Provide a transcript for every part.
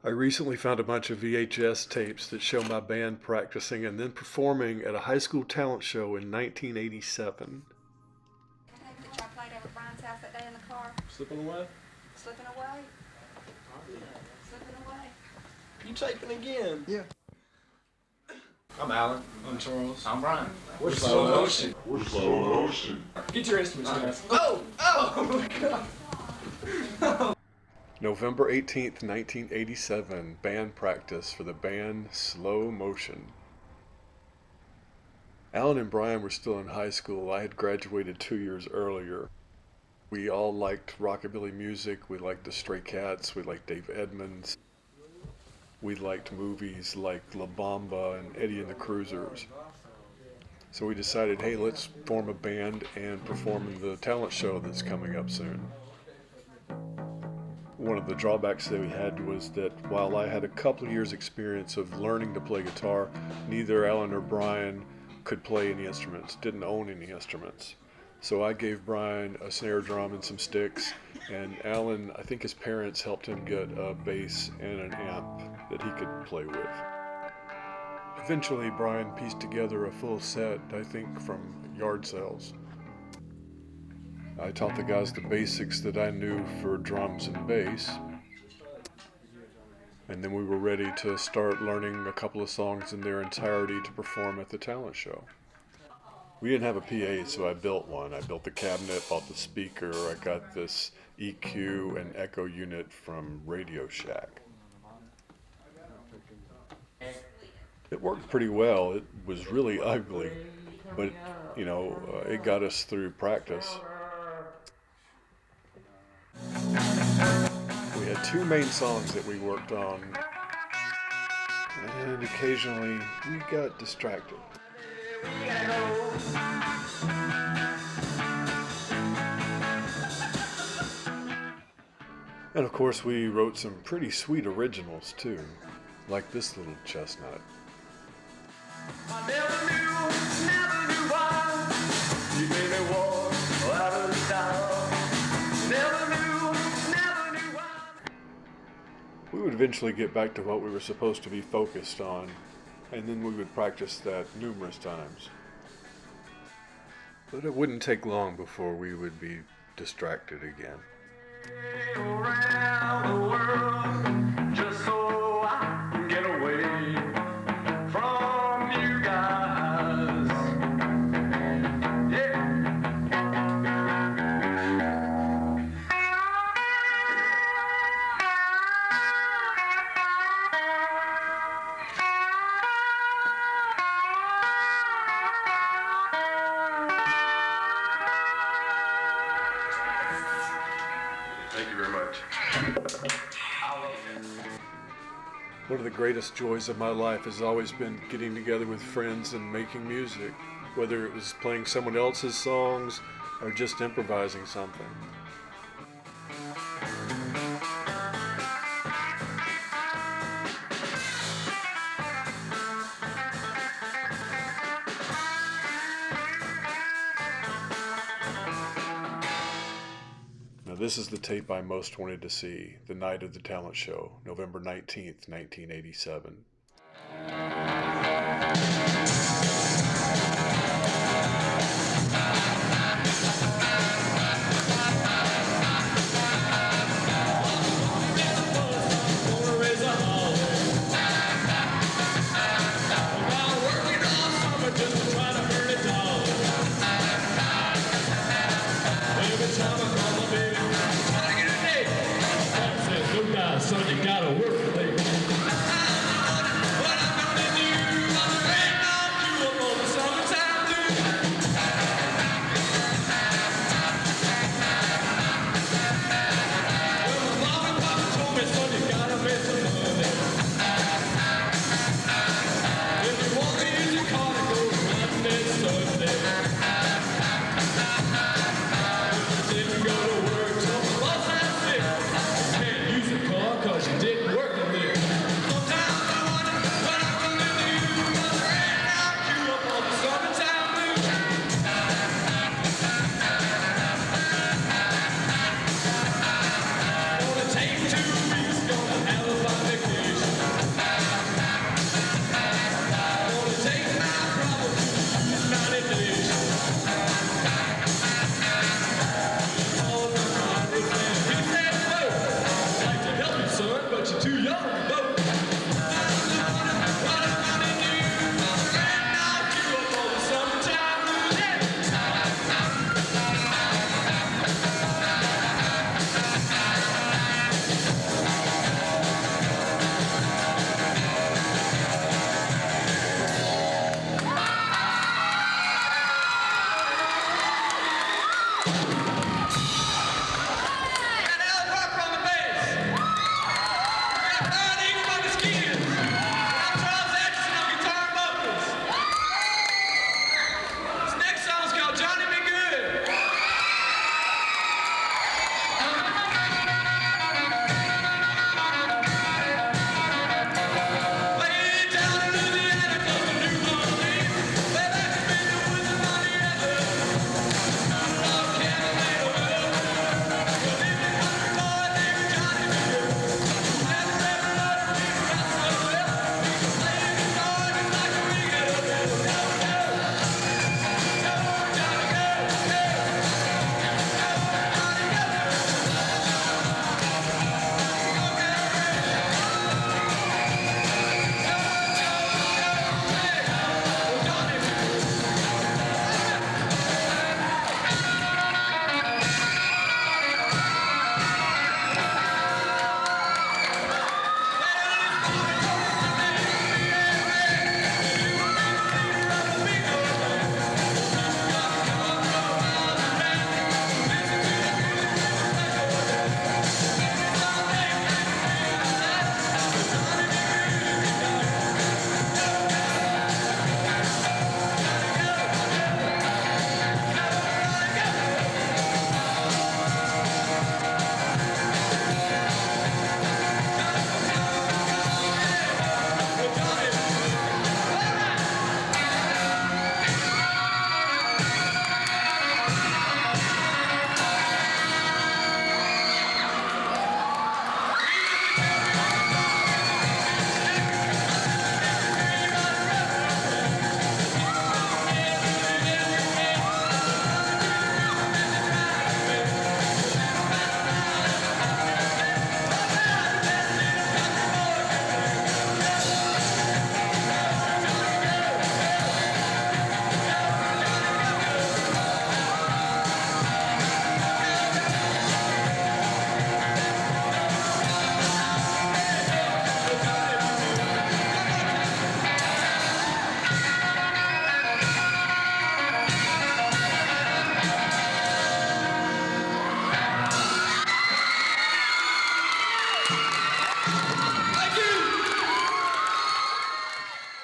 I recently found a bunch of VHS tapes that show my band practicing and then performing at a high school talent show in 1987. Take the chocolate over at Brian's house that day in the car. Slipping away? Slipping away. Slipping away. You taping again? Yeah. I'm Alan. I'm Charles. I'm Brian. We're slow motion. We're slow motion. Get your instruments, guys. Oh my God. November 18th, 1987, band practice for the band Slow Motion. Alan and Brian were still in high school. I had graduated 2 years earlier. We all liked rockabilly music. We liked the Stray Cats. We liked Dave Edmunds. We liked movies like La Bamba and Eddie and the Cruisers. So we decided, hey, let's form a band and perform in the talent show that's coming up soon. One of the drawbacks that we had was that while I had a couple of years experience of learning to play guitar, neither Alan or Brian could play any instruments, didn't own any instruments. So I gave Brian a snare drum and some sticks, and Alan, I think his parents helped him get a bass and an amp that he could play with. Eventually, Brian pieced together a full set, I think from yard sales. I taught the guys the basics that I knew for drums and bass. And then we were ready to start learning a couple of songs in their entirety to perform at the talent show. We didn't have a PA, so I built one. I built the cabinet, bought the speaker, I got this EQ and echo unit from Radio Shack. It worked pretty well. It was really ugly, but it got us through practice. We had two main songs that we worked on, and occasionally we got distracted. And of course we wrote some pretty sweet originals too, like this little chestnut. I never knew why you made me walk out of the town. Never knew why. We would eventually get back to what we were supposed to be focused on, and then we would practice that numerous times. But it wouldn't take long before we would be distracted again. Around the world, just so I can get away from you guys. Yeah. Thank you very much. One of the greatest joys of my life has always been getting together with friends and making music, whether it was playing someone else's songs or just improvising something. Now this is the tape I most wanted to see, the night of the talent show, November 19th, 1987. Son, you gotta work, baby.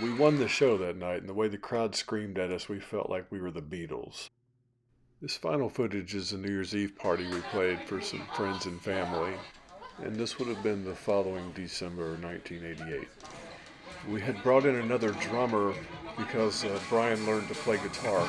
We won the show that night, and the way the crowd screamed at us, we felt like we were the Beatles. This final footage is a New Year's Eve party we played for some friends and family, and this would have been the following December 1988. We had brought in another drummer because Brian learned to play guitar.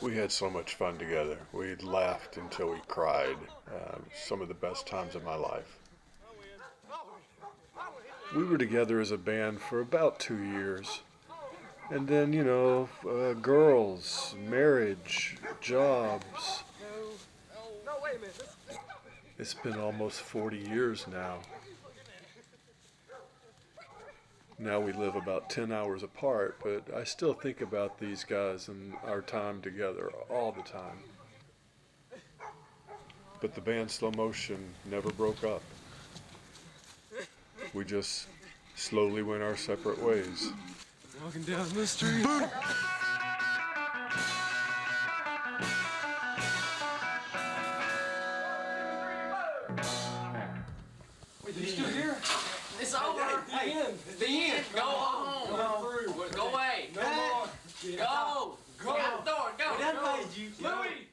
We had so much fun together. We laughed until we cried. Some of the best times of my life. We were together as a band for about 2 years. And then, girls, marriage, jobs. It's been almost 40 years now. Now we live about 10 hours apart, but I still think about these guys and our time together all the time. But the band Slow Motion never broke up. we just slowly went our separate ways. Walking down the street. Wait, you still here? It's over. The end. The end. Go home. Go through. Go away. No more. Go. Go. Get out the door. Go. That made you. Louis.